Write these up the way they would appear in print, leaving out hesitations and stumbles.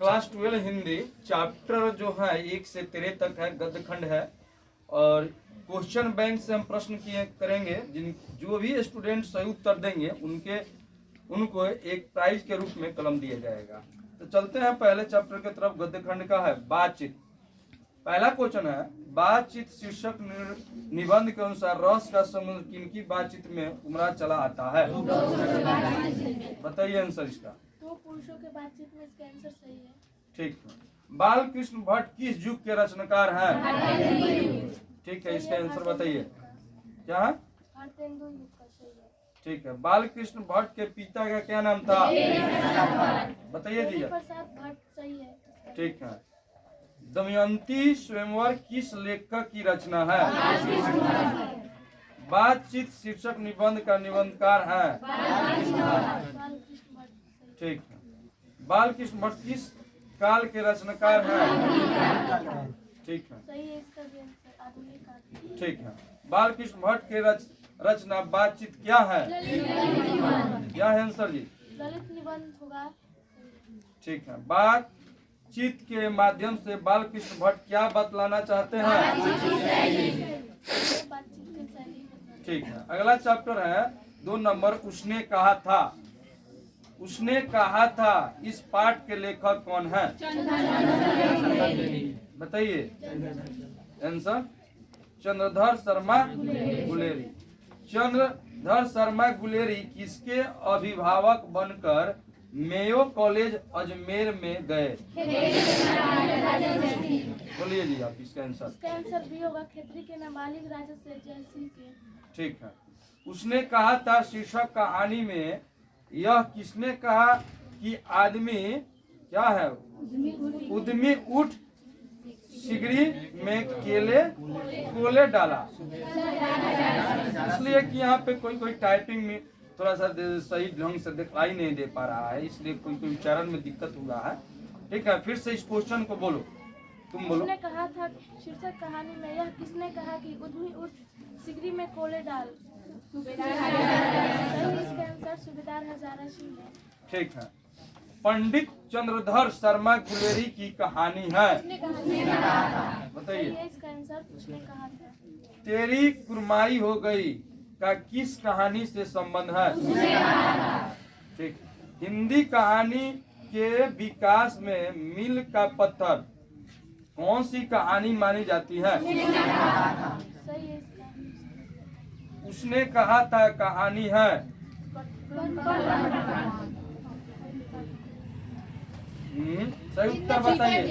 Class 12 Hindi chapter जो है 1 से 13 तक है, गद्य खंड है। और क्वेश्चन बैंक से हम प्रश्न किए करेंगे। जो भी स्टूडेंट सही उत्तर देंगे उनको एक प्राइज के रूप में कलम दिया जाएगा। तो चलते हैं पहले चैप्टर की तरफ। गद्य खंड का है बातचीत। पहला क्वेश्चन है, बातचीत शीर्षक निबंध के अनुसार रस का संबंध किनकी बातचीत में उमरा चला आता है? बताइए आंसर इसका। दो पुरुषों के बातचीत में इसका आंसर सही है। ठीक है। बाल कृष्ण भट्ट किस युग के रचनाकार हैं? ठीक है, इसका आंसर बताइए। क्या है? भारतेंदु युग का सही है। ठीक है। बाल कृष्ण भट्ट के पिता का क्या नाम था? बताइए जी। प्रसाद भट्ट सही है। ठीक है। दमयंती स्वयंवर किस लेखक की रचना है? बातचीत शीर्षक निबंध का निबंधकार है? ठीक है। बाल कृष्ण भट्ट किस काल के रचनाकार हैं? ठीक है। ठीक है। बाल कृष्ण भट्ट के रचना बातचीत क्या है? क्या है आंसर जी? ललित निबंध होगा। ठीक है। बातचीत के माध्यम से बाल कृष्ण भट्ट क्या बतलाना चाहते हैं? ठीक है। अगला चैप्टर है 2 नंबर, उसने कहा था। उसने कहा था इस पाठ के लेखक कौन है? बताइए आंसर। चंद्रधर शर्मा गुलेरी। चंद्रधर शर्मा गुलेरी किसके अभिभावक बनकर मेयो कॉलेज अजमेर में गए? बोलिए जी आप इसका आंसर। इसका आंसर भी होगा खत्री के नाबालिग राजश्री जयसिंह के। ठीक है। उसने कहा था शीर्षक कहानी में यह किसने कहा कि आदमी क्या है? उद्यमी उठ सिगड़ी में कोले डाला। इसलिए कि यहाँ पे कोई टाइपिंग में थोड़ा सा सही ढंग से दिखाई नहीं दे पा रहा है, इसलिए कोई उच्चारण में दिक्कत हुआ है। ठीक है, फिर से इस क्वेश्चन को बोलो, तुम बोलो। उसने कहा था शीर्षक कहानी में यह किसने कहा कि उद्यमी उठ सिगड़ी में कोले डाल? इसका आंसर सूबेदार हजारा सिंह है। ठीक है। पंडित चंद्रधर शर्मा गुलेरी की कहानी है। बताइए इसका आंसर उसने कहा था। तेरी कुरमाई हो गई का किस कहानी से संबंध है? ठीक। हिंदी कहानी के विकास में मील का पत्थर कौन सी कहानी मानी जाती है? सही है इसका। उसने कहा था कहानी है। सही उत्तर बताइए।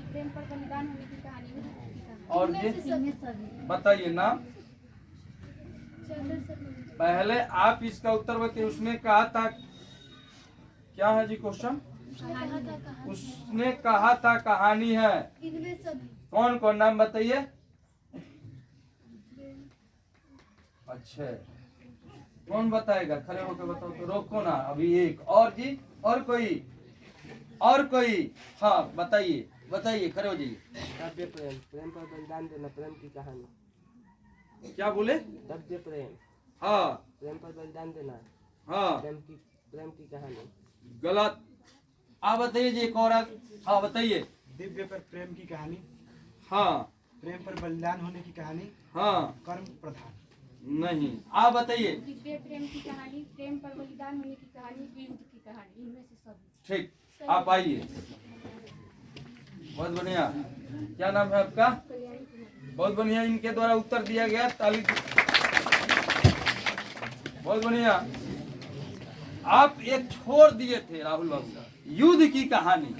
प्रेम पर बलिदान होने की कहानी। और बताइए नाम। पहले आप इसका उत्तर बताइए। उसने कहा था क्या है जी क्वेश्चन? उसने कहा था कहानी है। कौन कौन नाम बताइए। अच्छा, कौन बताएगा? खड़े होकर बताओ तो। रोको ना अभी। एक और जी, और कोई? हाँ बताइए खड़े हो जाइए। प्रेम पर बलिदान देना, प्रेम की कहानी। क्या बोले? दिव्य प्रेम। हाँ। प्रेम पर बलिदान देना। हाँ। प्रेम की कहानी। गलत। आप बताइए जी एक और। हाँ बताइए। दिव्य पर प्रेम की कहानी। हाँ। प्रेम पर बलिदान होने की कहानी। हाँ। कर्म प्रधान। नहीं, आप बताइए। दिव्य प्रेम की कहानी, प्रेम पर बलिदान होने की कहानी, युद्ध की कहानी, इनमें से सब। ठीक, आप आइए। बहुत बढ़िया। क्या नाम है आपका? बहुत बढ़िया, इनके द्वारा उत्तर दिया गया। ताली। बहुत बढ़िया। आप एक छोड़ दिए थे राहुल बाबू, युद्ध की कहानी।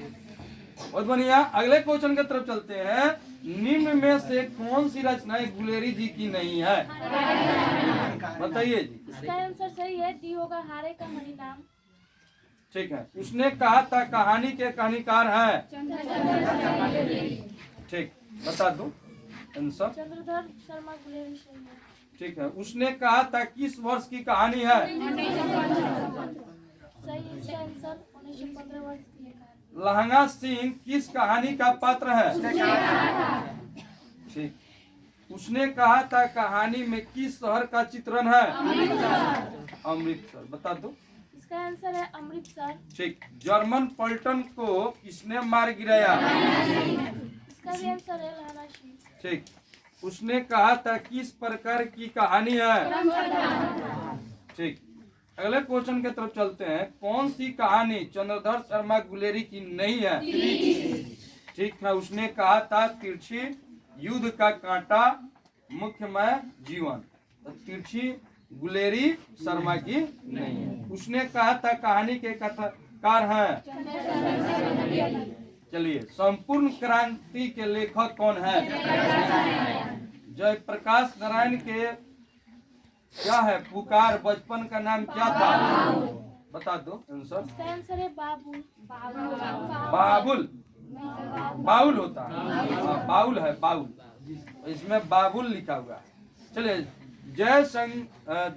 बहुत बढ़िया। अगले क्वेश्चन की तरफ चलते हैं। निम्न में से कौन सी रचनाएं गुलेरी जी की नहीं है? बताइए जी। इसका आंसर सही है, डी होगा हारे का परिणाम। ठीक है। उसने कहा था कहानी के कहानीकार है। ठीक, बता दो आंसर। चंद्रधर शर्मा गुलेरी सही है। ठीक है। उसने कहा था किस वर्ष की कहानी है? सही, इसका आंसर 1915 वर्ष की है। लहंगा सिंह किस कहानी का पात्र है? ठीक। उसने कहा था कहानी में किस शहर का चित्रण है? अमृतसर। बता दो। इसका आंसर है अमृतसर। ठीक। जर्मन पलटन को किसने मार गिराया? इसका भी आंसर है लानाशी। ठीक। उसने कहा था किस प्रकार की कहानी है? ठीक। अगले क्वेश्चन के तरफ चलते हैं। कौन सी कहानी चंद्रधर शर्मा गुलेरी की नहीं है? ठीक है। उसने कहा था तिरछी, युद्ध का कांटा, मुख्यमय जीवन। तो तिरछी गुलेरी शर्मा की नहीं है। उसने कहा था कहानी के कथाकार हैं। चलिए, संपूर्ण क्रांति के लेखक कौन है? जयप्रकाश नारायण के क्या है? पुकार बचपन का नाम क्या था? बता दो आंसर। इसका आंसर है बाबुल। बाबुल। बाउल होता है। हाँ, बाउल है, बाउल। इसमें बाबुल लिखा हुआ है। चलिए,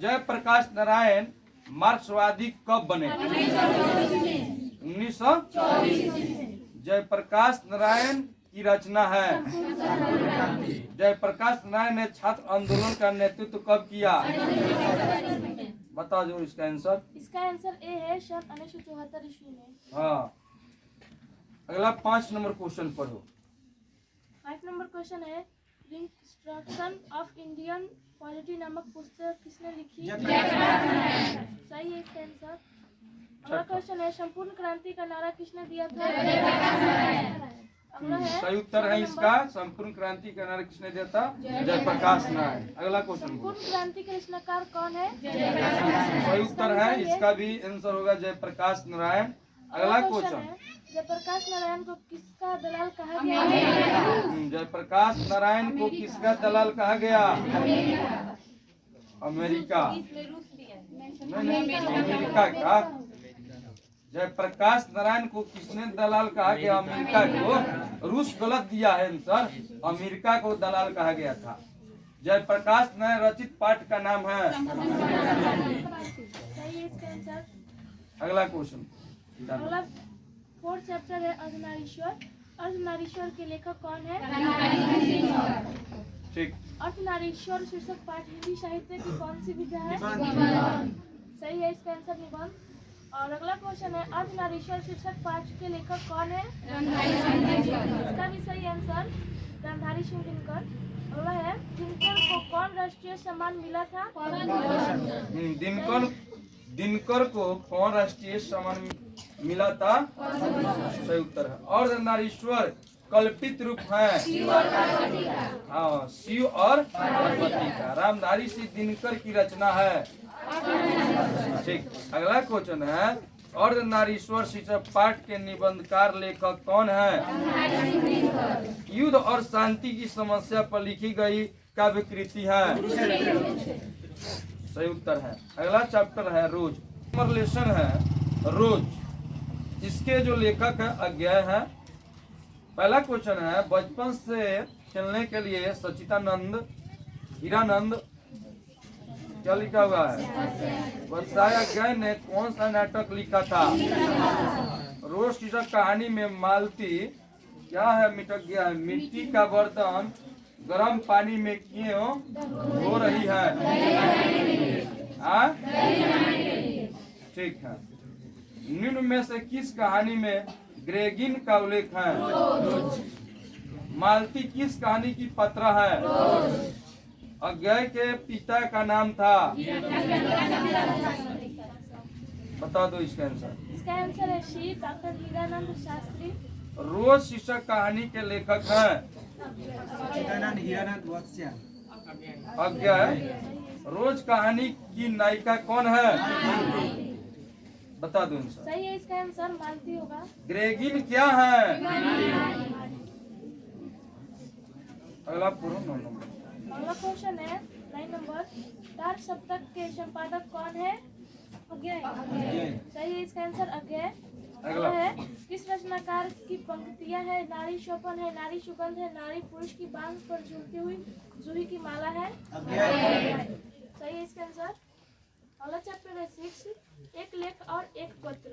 जयप्रकाश नारायण मार्क्सवादी कब बने? 1924। जयप्रकाश नारायण की रचना है। जयप्रकाश नारायण ने छात्र आंदोलन का नेतृत्व कब किया? बता दो इसका आंसर। इसका आंसर ए है सन 1974 ईस्वी में। हाँ। अगला 5 नंबर क्वेश्चन पढ़ो। 5 नंबर क्वेश्चन है रिकंस्ट्रक्शन ऑफ इंडियन पॉलिटी नामक पुस्तक किसने लिखी? सही है इसका आंसर। अगला क्वेश्चन है संपूर्ण क्रांति का नारा किसने दिया था? अगला है सही उत्तर है इसका। संपूर्ण क्रांति का नारा किसने दिया था? जयप्रकाश नारायण। अगला क्वेश्चन। संपूर्ण क्रांति के रचनाकार कौन है? सही उत्तर है इसका भी आंसर होगा जयप्रकाश नारायण। अगला क्वेश्चन। जयप्रकाश नारायण को किसका दलाल कहा गया? जयप्रकाश नारायण को किसका दलाल कहा गया? अमेरिका। नहीं, अमेरिका का। जयप्रकाश नारायण को किसने दलाल कहा गया? अमेरिका को। रूस गलत दिया है आंसर। अमेरिका को दलाल कहा गया था। जयप्रकाश नारायण रचित पाठ का नाम है। सही है इसका आंसर। अगला क्वेश्चन। अगला 4th चैप्टर है अर्धनारीश्वर। अर्धनारीश्वर के लेखक कौन है? ठीक। अर्धनारीश्वर शीर्षक पाठ हिंदी साहित्य की कौन सी विधा है? सही है इसका आंसर निबंध। और अगला क्वेश्चन है अर्धनारीश्वर शीर्षक पाठ के लेखक कौन है? इसका भी सही आंसर गांधारी सिंह दिनकर। अगला है दिनकर को कौन राष्ट्रीय सम्मान मिला था? दिनकर को कौन राष्ट्रीय सम्मान मिला था? सही उत्तर है। अर्धनारीश्वर कल्पित रूप है। हाँ, शिव और पार्वती का। रामधारी सिंह दिनकर की रचना है। ठीक। अगला क्वेश्चन है अर्धनारीश्वर शीर्षक पाठ के निबंधकार लेखक कौन है? युद्ध और शांति की समस्या पर लिखी गई काव्य कृति है। सही उत्तर है। अगला चैप्टर है रोज। रिलेशन है रोज। इसके जो लेखक है अज्ञेय है। पहला क्वेश्चन है बचपन से खेलने के लिए सचिदानंद हीरानंद क्या लिखा हुआ है? वर्षाय अज्ञेय ने कौन सा नाटक लिखा था? रोज शीर्षक कहानी में मालती क्या है? मिटक गया है। मिट्टी का बर्तन गर्म पानी में क्यों हो रही है? ठीक है। निम्न में से किस कहानी में ग्रेगिन का उल्लेख है? मालती किस कहानी की पत्र है? अज्ञेय के पिता का नाम था? बता दो इसका आंसर। इसका आंसर है श्री डॉक्टर हीरानंद शास्त्री। रोज शीर्षक कहानी के लेखक हैं सच्चिदानंद हीरानंद वत्स्या। अज्ञेय। रोज कहानी की नायिका कौन है? बता दो आंसर। सही है इसका आंसर मालती होगा। ग्रेगिन क्या है? अगला पूरा 9 नंबर। अगला क्वेश्चन है 9 नंबर। तार सप्तक के संपादक कौन है? अज्ञेय। सही है इसका आंसर अज्ञेय। अगला है किस रचनाकार की पंक्तियां है? नारी शोभन है, नारी सुगंध है, नारी पुरुष की बांध पर झूलती हुई जूही की माला है। सही है इसका आंसर। अगला चैप्टर है 6 एक लेख और एक पत्र।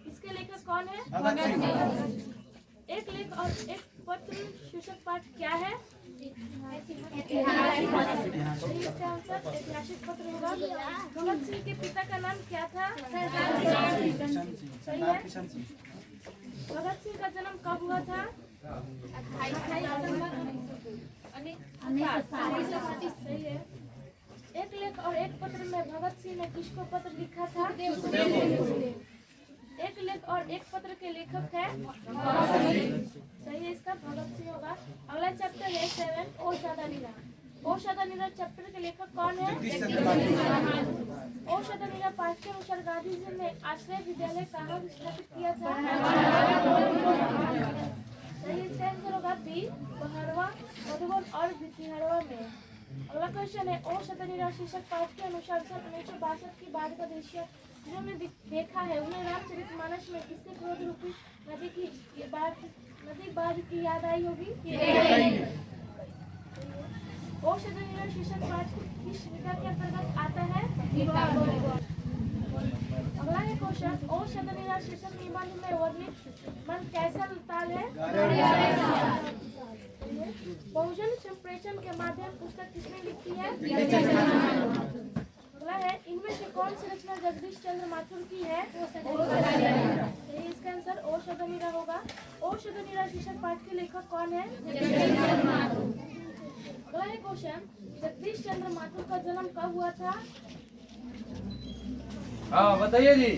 इसके लेखक कौन है? एक लेख और एक पत्र शीर्षक पाठ क्या है? सही इसका आंसर ऐतिहासिक पत्र होगा। भगत सिंह के पिता का नाम क्या था? सही है। भगत सिंह का जन्म कब हुआ था? सही है। एक लेख और एक पत्र में भगत सिंह ने किसको पत्र लिखा था? एक लेख और एक पत्र के लेखक है सही है इसका भगत सिंह होगा। अगला चैप्टर है 7 ओ शादानीरा। ओ शादानीरा चैप्टर के लेखक कौन है? ओ शादानीरा पाठ के अनुसार गांधी जी ने आश्रय विद्यालय कहाँ स्थापित किया था? सही इसका आंसर होगा बी बहरवा, मधुबन और बिहारवा में। अगला क्वेश्चन है ओ शादानीरा शीर्षक पाठ के अनुसार सन 1962 की बाद का दृश्य जिन्होंने देखा है उन्हें रामचरितमानस में किसके क्रोध रूपी नदी बाढ़ की याद आई होगी? ओ शादानीरा शीर्षक पाठ किस विधा के अंतर्गत आता है? अगला है क्वेश्चन ओ शादानीरा शीर्षक निबंध में वर्णित मन कैसा ताल है? बहुजन संप्रेषण के माध्यम पुस्तक किसने लिखी है? अगला है इनमें से कौन सी रचना जगदीश चंद्र माथुर की है? सही इसका आंसर ओ शादानीरा होगा। ओ शादानीरा शीर्षक पाठ के लेखक कौन है? अगला है क्वेश्चन जगदीश चंद्र माथुर का जन्म कब हुआ था? हाँ बताइए जी,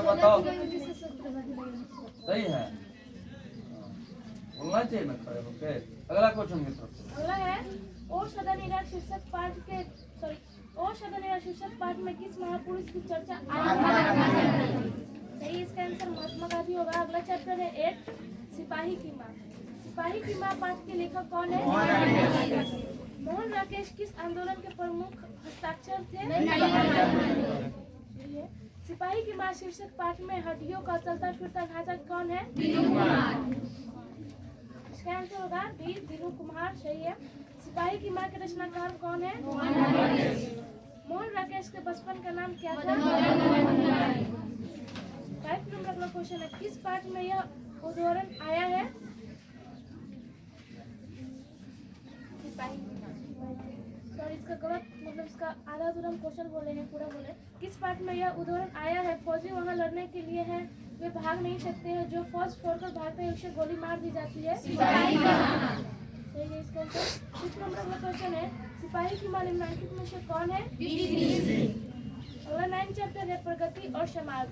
बताओ। सही है, बोलना चाहिए ना खड़े होके। अगला क्वेश्चन की तरफ। अगला है ओ शादानीरा शीर्षक पाठ में किस महापुरुष की चर्चा आई है? सही इसका आंसर महात्मा गांधी होगा। अगला चैप्टर है 8 सिपाही की माँ। सिपाही की माँ पाठ के लेखक कौन है? मोहन राकेश किस आंदोलन के प्रमुख हस्ताक्षर थे? सिपाही की माँ शीर्षक पाठ में हड्डियों का चलता फिरता ढांचा कौन है? इसका आंसर होगा बी दीनू कुमार। सही है। सिपाही की माँ के रचनाकार कौन है? मोहन राकेश के बचपन का नाम क्या था? 5 नंबर अगला क्वेश्चन है किस पाठ में यह उदाहरण आया है? सॉरी इसका गलत मतलब इसका आधा अधूरा क्वेश्चन बोले हैं, पूरा बोले। किस पाठ में यह उदाहरण आया है? फौजी वहाँ लड़ने के लिए हैं, वे भाग नहीं सकते हैं, जो फौज छोड़कर भागते हैं उसे गोली मार दी जाती है। सही है इसका आंसर। 6 नंबर अगला क्वेश्चन है सिपाही की माँ निम्नलिखित में से कौन है? अगला 9 चैप्टर है प्रगति और समाज।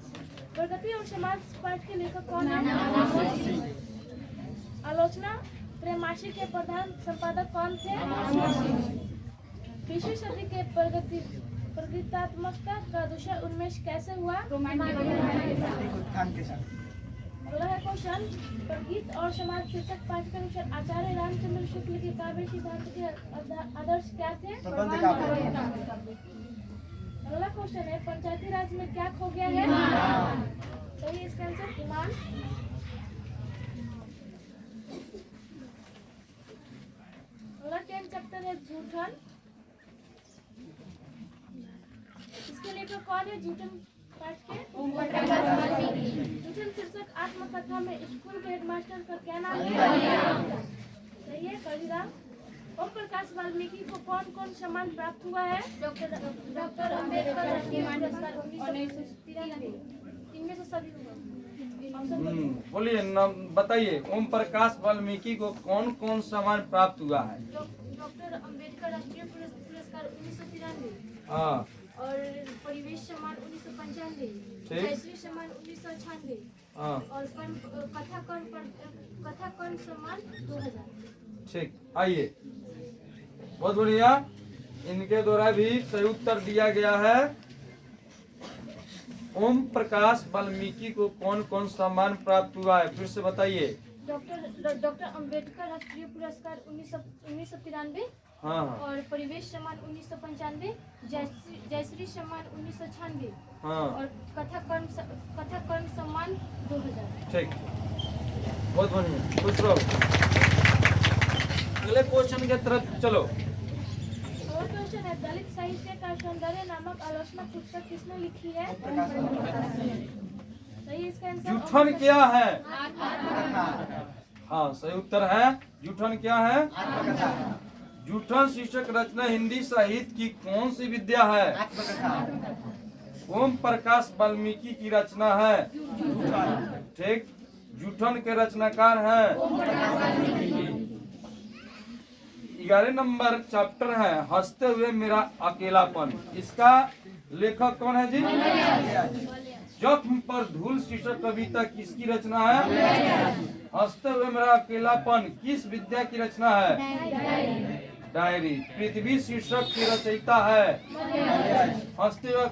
प्रगति और समाज पाठ के लेखक कौन है? आलोचना त्रैमासिक के प्रधान संपादक कौन थे? 20वीं सदी के प्रगतितात्मकता का दूसरा उन्मेष कैसे हुआ? अगला है क्वेश्चन प्रगति और समाज शीर्षक पाठ के अनुसार आचार्य रामचंद्र शुक्ल के काव्य सिद्धांत के आदर्श क्या थे? अगला क्वेश्चन है पंचायती राज में क्या खो गया है? सही इसका आंसर ईमान। अगला 10 चैप्टर है जूठन। इसके लेखक कौन है? जूठन पाठ के जूठन शीर्षक आत्मकथा में स्कूल के हेडमास्टर का क्या नाम है? सही है कलीराम। ओम प्रकाश वाल्मीकि को कौन कौन सम्मान प्राप्त हुआ है? डॉक्टर अम्बेडकर राष्ट्रीय पुरस्कार 1993। इनमें से सभी बोलिए नाम बताइए। ओम प्रकाश वाल्मीकि को कौन कौन सम्मान प्राप्त हुआ है? डॉक्टर अम्बेडकर राष्ट्रीय पुरस्कार 1993 हाँ और परिवेश सम्मान 1995, जयश्री सम्मान 1996 हाँ और कथाकर्ण सम्मान 2000। ठीक, आइए बहुत बढ़िया। इनके द्वारा भी सही उत्तर दिया गया है। ओम प्रकाश वाल्मीकि को कौन कौन सम्मान प्राप्त हुआ है? फिर से बताइए। डॉक्टर अम्बेडकर राष्ट्रीय पुरस्कार 1993 हाँ और परिवेश सम्मान 1995, जयश्री सम्मान 1996 हाँ और कथाकर्ण सम्मान 2000। ठीक, बहुत बढ़िया, खुश रहो। अगले क्वेश्चन के तरफ चलो। अगला क्वेश्चन है दलित साहित्य का सौंदर्य नामक आलोचना पुस्तक किसने लिखी है? सही इसका आंसर जूठन क्या है? हाँ, सही उत्तर है। जूठन क्या है? जूठन शीर्षक रचना हिंदी साहित्य की कौन सी विद्या है? ओम प्रकाश वाल्मीकि की रचना है। ठीक। जूठन के रचनाकार हैं 11 नंबर चैप्टर है हंसते हुए मेरा अकेलापन। इसका लेखक कौन है जी? जख्म पर धूल शीर्षक कविता किसकी रचना है? हंसते हुए मेरा अकेलापन किस विद्या की रचना है? डायरी। पृथ्वी शीर्षक की रचयिता है? हंसते हुए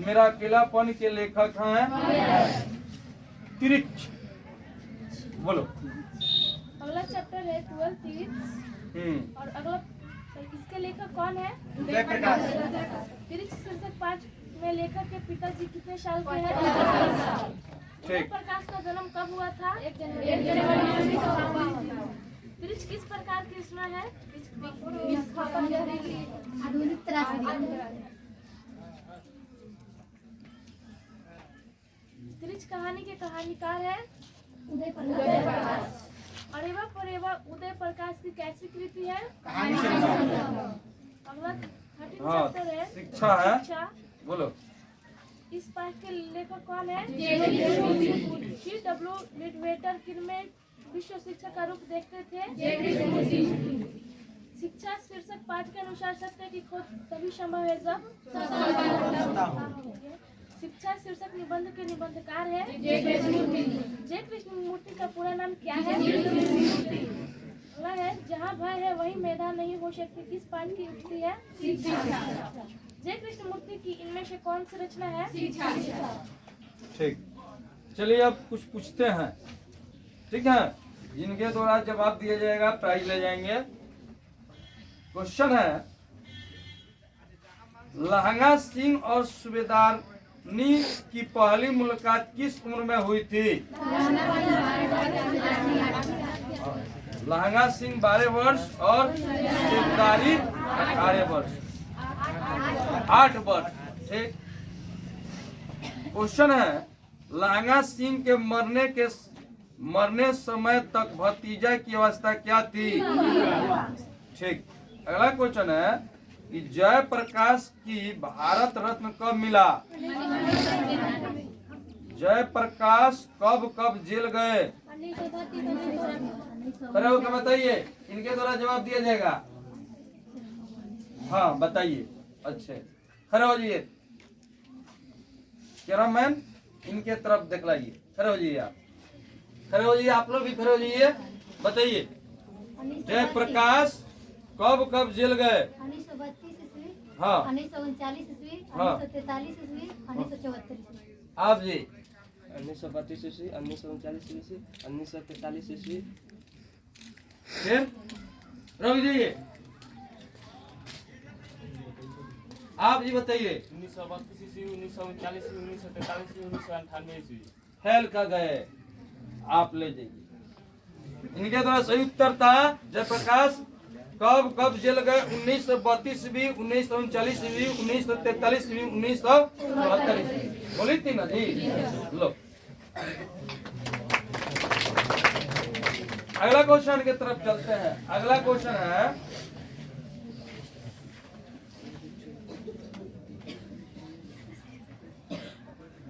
मेरा अकेलापन के लेखक हैं तिरिच। बोलो। अगला चैप्टर है 12 तिरिच और अगला इसके लेखक कौन है? तिरिच शीर्षक 5 में लेखक के पिताजी कितने साल के हैं? ठीक। प्रकाश का जन्म कब हुआ था? 1 जनवरी। तिरिच किस प्रकार की रचना है? आधुनिक तिरिच कहानी के कहानीकार है उदय प्रकाश। अरेवा परेवा उदय प्रकाश की कैसी कृति है? अगला 13 हाँ, चैप्टर है शिक्षा है। शिक्षा। बोलो। इस पाठ के लेखक कौन है? C.W. लिडवेटर किनमें विश्व शिक्षा का रूप देखते थे? शिक्षा शीर्षक 5 के अनुसार सत्य की खोज तभी संभव है जब शिक्षा शीर्षक निबंध के निबंधकार है जे कृष्णमूर्ति का पूरा नाम क्या है? अगला है जहाँ भय है वही मैदान नहीं हो सकती किस पाठ की युक्ति है? जे कृष्णमूर्ति की इनमें से कौन सी रचना है? ठीक। चलिए अब कुछ पूछते हैं। ठीक है, जिनके द्वारा जवाब दिया जाएगा प्राइज ले जाएंगे। क्वेश्चन है लहंगा सिंह और सूबेदारनी की पहली मुलाकात किस उम्र में हुई थी? लहंगा सिंह 12 वर्ष और सूबेदारी 18 वर्ष 8 वर्ष। ठीक। क्वेश्चन है लहंगा सिंह के मरने समय तक भतीजा की अवस्था क्या थी? ठीक। अगला क्वेश्चन है कि जयप्रकाश की भारत रत्न कब मिला? जयप्रकाश कब जेल गए? खड़े होकर बताइए, इनके द्वारा जवाब दिया जाएगा। हाँ बताइए। अच्छे, खड़े हो जाइए। कैमरामैन इनके तरफ दिखलाइए। खड़े हो जाइए आप। खड़े हो जाइए आप लोग भी खड़े हो जाइए। बताइए जयप्रकाश कब जेल गए? 1932 ईस्वी, हाँ। 1939 ईस्वी, हाँ। 1943 ईस्वी, 1974 ईस्वी। आप जी 1932 ईस्वी, 1939 ईस्वी, 1943 ईस्वी। फिर रुक जाइए। आप जी बताइए। 1932 ईस्वी, 1939 ईस्वी, 1943 ईस्वी, 1998 ईस्वी। फैल का गए। आप ले जाइए। इनके द्वारा सही उत्तर था जयप्रकाश कब जेल गए? 1932 ईस्वी, 1939 ईस्वी, 1943 ईस्वी, 1974 ईस्वी। बोली थी ना जी। लो अगला क्वेश्चन की तरफ चलते हैं। अगला क्वेश्चन है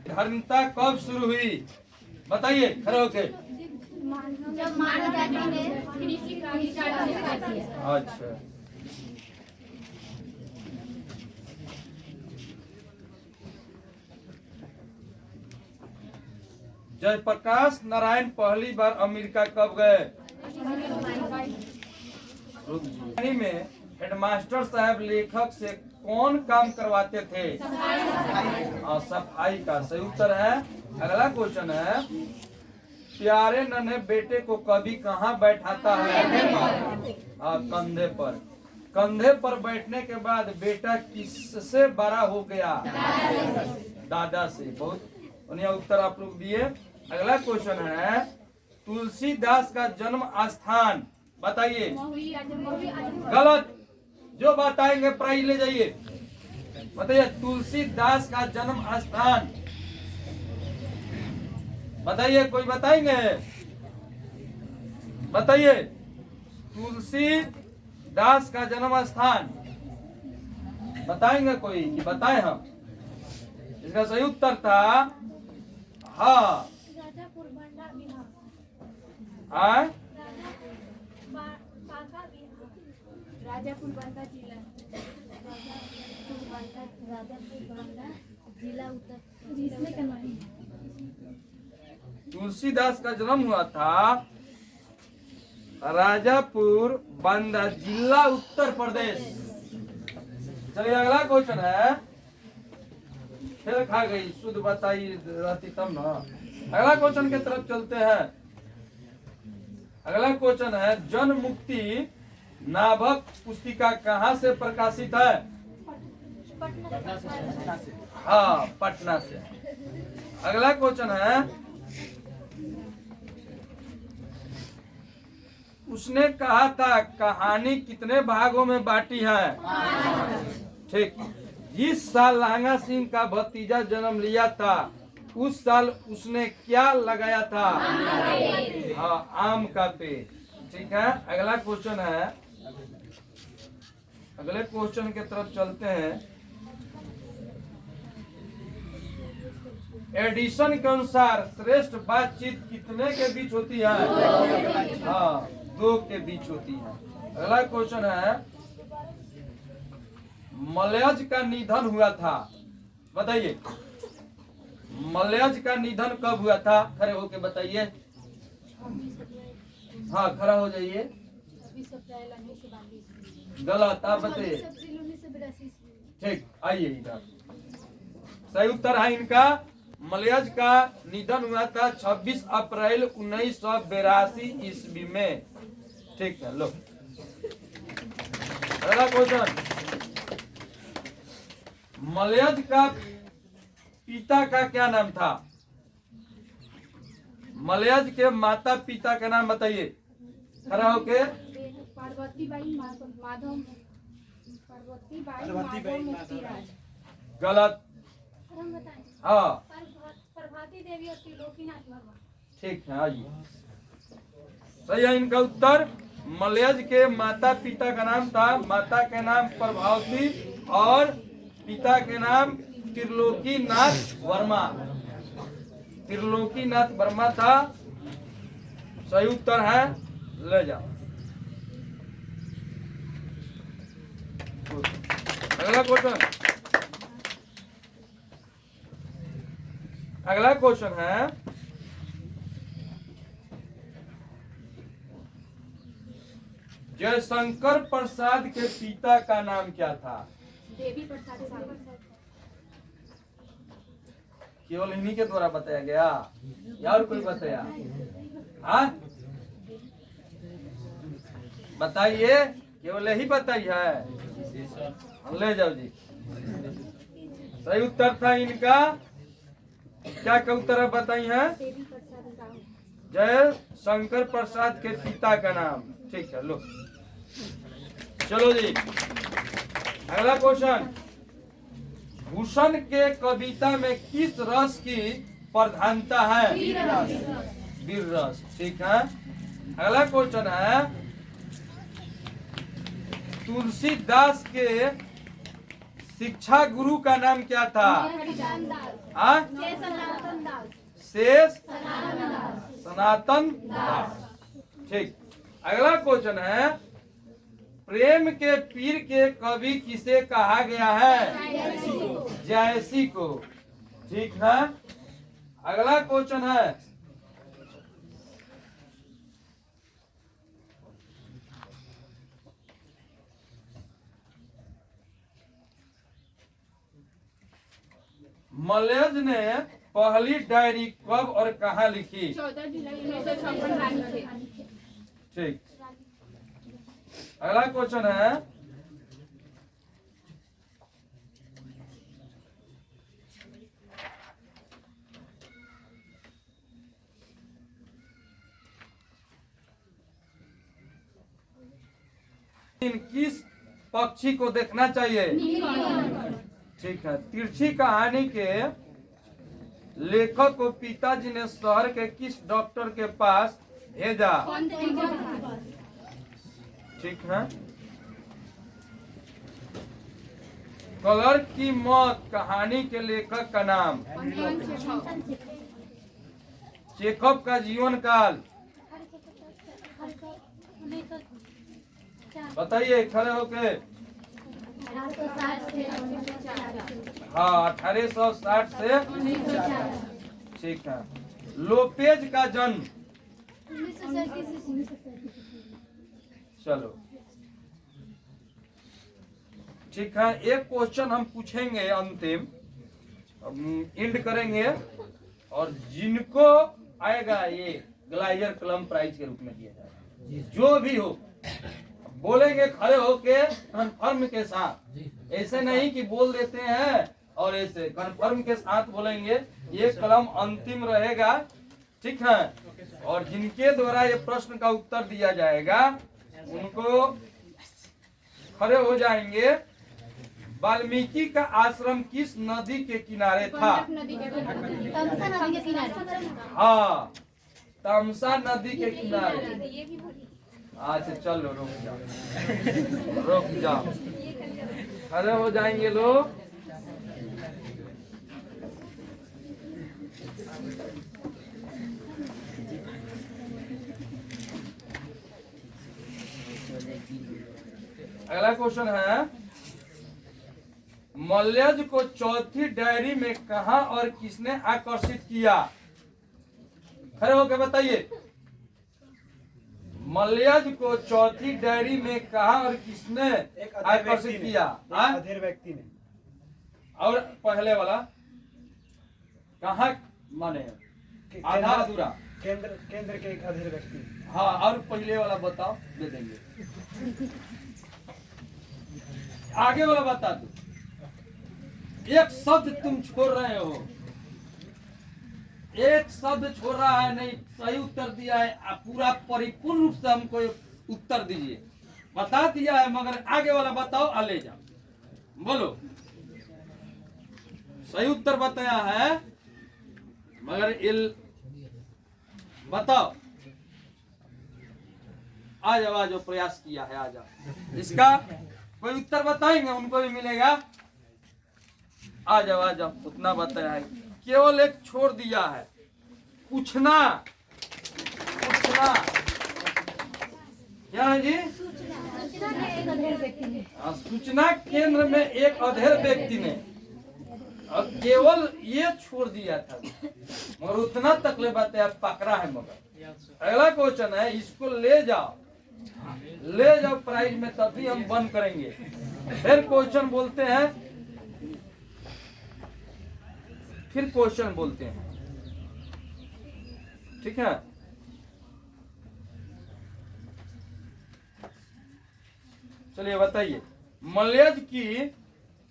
धार्मिकता कब शुरू हुई? बताइए खड़े होके। जब मानव जाति ने कृषि कार्य स्टार्ट किया। अच्छा। जयप्रकाश नारायण पहली बार अमेरिका कब गए? में हेडमास्टर साहब लेखक से कौन काम करवाते थे? सफाई का सही उत्तर है। अगला क्वेश्चन है प्यारे नन्हे बेटे को कभी कहाँ बैठाता है? कंधे पर। कंधे पर बैठने के बाद बेटा किससे बड़ा हो गया? दादा से। बहुत बढ़िया उत्तर आप लोग दिए। अगला क्वेश्चन है तुलसीदास का जन्म स्थान बताइए। गलत। जो बताएंगे प्राइज ले जाइए। बताइए तुलसीदास का जन्म स्थान। बताइए, कोई बताएंगे? बताइए, तुलसीदास का जन्म स्थान बताएंगे कोई कि बताएं हम? इसका सही उत्तर था हाँ राजापुर बांदा बिहार। हाँ बांका बिहार। राजापुर बांदा जिला। राजापुर बांदा जिला उत्तर। जिसमें करवाई तुलसीदास का जन्म हुआ था राजापुर बांदा जिला उत्तर प्रदेश। चलिए अगला क्वेश्चन है, फिर खा गई शुद्ध बताई रहती तब ना। अगला क्वेश्चन की तरफ चलते हैं। अगला क्वेश्चन है, जन मुक्ति नाभक पुस्तिका कहाँ से प्रकाशित है? हाँ, पटना से। अगला क्वेश्चन है, उसने कहा था कहानी कितने भागों में बांटी है? ठीक। जिस साल लहंगा सिंह का भतीजा जन्म लिया था उस साल उसने क्या लगाया था? हाँ, आम का पेड़। ठीक है। अगला क्वेश्चन है, अगले क्वेश्चन के तरफ चलते हैं। एडिशन के अनुसार श्रेष्ठ बातचीत कितने के बीच होती है? हाँ, 2 के बीच होती है। अगला क्वेश्चन है, मलयज का निधन हुआ था, बताइए मलयज का निधन कब हुआ था? खड़े होके बताइए। हाँ, खड़ा हो जाइए। गलत, आप बताइए। ठीक, आइए इधर। सही उत्तर है इनका, मलयज का निधन हुआ था 26 अप्रैल 1982 ईस्वी में। ठीक है, लो अगला क्वेश्चन, मलयज का पिता का क्या नाम था? मलयज के माता पिता का नाम बताइए, खड़ा होके। पार्वतीबाई माधव। पार्वतीबाई मुक्तिराज। गलत। हम बताएं। हाँ, प्रभाती देवी और त्रिलोकीनाथ वर्मा। ठीक है, आइए। सही है इनका उत्तर। मलयज के माता पिता का नाम था, माता के नाम प्रभावती और पिता के नाम त्रिलोकीनाथ वर्मा। त्रिलोकीनाथ वर्मा था। सही उत्तर है, ले जाओ। अगला क्वेश्चन, अगला क्वेश्चन है, जयशंकर प्रसाद के पिता का नाम क्या था? देवी प्रसाद सागर। केवल इन्हीं के द्वारा बताया गया या और कोई बताया? हाँ, बताइए, केवल यही बताई है। ले जाओ जी। सही उत्तर था इनका, क्या का उत्तर बताई है? देवी प्रसाद सागर। जय शंकर प्रसाद के पिता का नाम। ठीक है, लो चलो जी। अगला क्वेश्चन, भूषण के कविता में किस रस की प्रधानता है? वीर रस। ठीक है। अगला क्वेश्चन है, तुलसीदास के शिक्षा गुरु का नाम क्या था? हाँ? शेष सनातन दास। ठीक। अगला क्वेश्चन है, प्रेम के पीर के कवि किसे कहा गया है? जयसी को। ठीक है। अगला क्वेश्चन है, मलयज ने पहली डायरी कब और कहाँ लिखी? 14 जुलाई 1956 रानी थे। ठीक। अगला क्वेश्चन है, किस पक्षी को देखना चाहिए? ठीक है। तिरछी कहानी के लेखक को पिताजी ने शहर के किस डॉक्टर के पास भेजा? ठीक है। क्लर्क की मौत कहानी के लेखक का नाम? चेखव का जीवन काल बताइए खड़े होके। हाँ, 1860 से। ठीक है। लोपेज का जन्म? चलो ठीक है। एक क्वेश्चन हम पूछेंगे अंतिम, एंड करेंगे, और जिनको आएगा ये ग्लाइजर कलम प्राइज के रूप में दिया जाएगा। जो भी हो बोलेंगे खड़े होके कन्फर्म के साथ, ऐसे नहीं कि बोल देते हैं और ऐसे कन्फर्म के साथ बोलेंगे। ये कलम अंतिम रहेगा, ठीक है। और जिनके द्वारा ये प्रश्न का उत्तर दिया जाएगा उनको खड़े हो जाएंगे। वाल्मीकि का आश्रम किस नदी के किनारे था? हाँ, तमसा नदी के किनारे। अच्छा चलो रुक जाओ, रुक जाओ, खड़े हो जाएंगे लोग। अगला क्वेश्चन है, मल्यज को चौथी डायरी में कहा और किसने आकर्षित किया? खड़े होकर बताइए। मल्यज को चौथी डायरी में कहा और किसने आकर्षित किया? अधीर व्यक्ति ने। और पहले वाला कहा माने आधा अधूरा? केंद्र के एक अधीर व्यक्ति। हाँ, और पहले वाला बताओ, दे देंगे। आगे वाला बता दो। एक शब्द तुम छोड़ रहे हो, एक शब्द छोड़ रहा है, नहीं सही उत्तर दिया है। आप पूरा परिपूर्ण रूप से हमको उत्तर दीजिए। बता दिया है मगर आगे वाला बताओ, आ ले जाओ। बोलो, सही उत्तर बताया है मगर बताओ। आ जाओ, प्रयास किया है, आ जाओ। इसका कोई उत्तर बताएंगे उनको भी मिलेगा। आ जाओ, उतना बताया है, केवल एक छोड़ दिया है। पूछना क्या है जी? सूचना केंद्र में एक अधेड़ व्यक्ति ने, और केवल ये छोड़ दिया था मगर उतना तक ले बताया, पकड़ा है मगर। अगला क्वेश्चन है, इसको ले जाओ प्राइज में, तभी हम बंद करेंगे। फिर क्वेश्चन बोलते हैं, ठीक है। चलिए बताइए, मल्यज की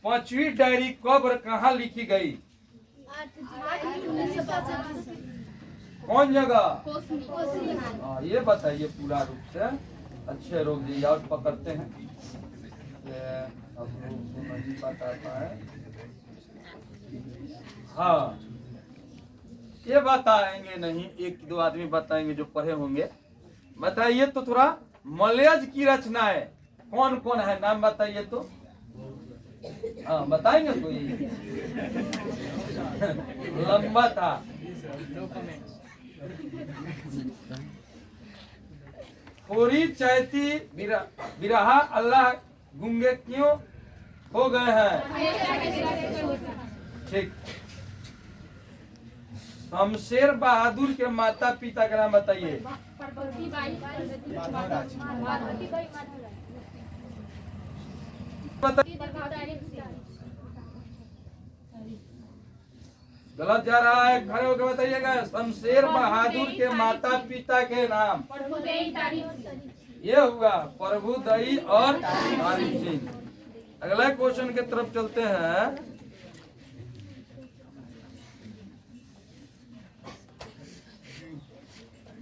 5वीं डायरी कब और कहाँ लिखी गई? कौन जगह? हाँ, ये बताइए पूरा रूप से। अच्छे रोक दीजिए और पकड़ते हैं, अब नहीं बताता है। हाँ, ये बताएंगे नहीं, एक दो आदमी बताएंगे जो पढ़े होंगे। बताइए तो थोड़ा, मल्यज की रचनाएं कौन कौन है, नाम बताइए तो। हाँ बताएंगे कोई? लंबा था। पूरी चैती बिरहा अल्लाह गुंगे क्यों हो गए हैं? ठीक। शमशेर बहादुर के माता पिता का नाम बताइए। गलत जा रहा है, खड़े होकर बताइएगा। शमशेर बहादुर के माता पिता के नाम ये हुआ प्रभुदई और तारिक सिंह। अगला क्वेश्चन के तरफ चलते हैं।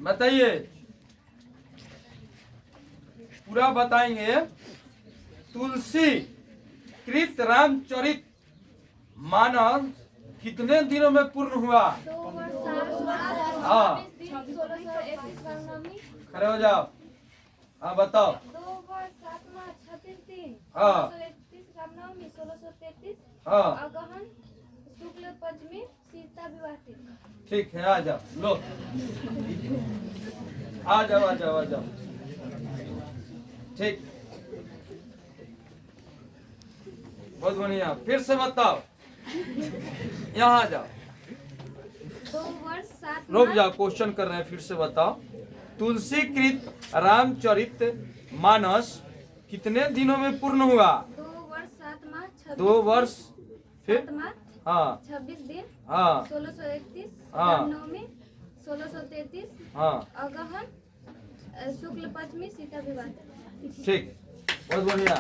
बताइए, पूरा बताएंगे। तुलसी कृत रामचरित मानस कितने दिनों में पूर्ण हुआ? 2 वर्ष 7 माह हाँ 1631 रामनवमी। खड़े हो जाओ। हाँ बताओ। 2 वर्ष 7 माह 36 दिन हाँ 1631 रामनवमी 1633 हाँ अगहन शुक्ल पंचमी सीता विवाह तिथि। ठीक है, आ जाओ। लो आ जाओ आ जाओ आ जाओ। ठीक, बहुत बढ़िया। फिर से बताओ, यहाँ आ जाओ। 2 वर्ष 7 रुक जाओ, क्वेश्चन कर रहे हैं, फिर से बताओ। तुलसी कृत रामचरित मानस कितने दिनों में पूर्ण हुआ? 2 वर्ष 7 माह 26 2 वर्ष फिर 7 माह हाँ 26 दिन हाँ 1631 हाँ। रामनवमी 1633 हाँ अगहन शुक्ल पंचमी सीता विवाह तिथि। ठीक, बहुत बढ़िया।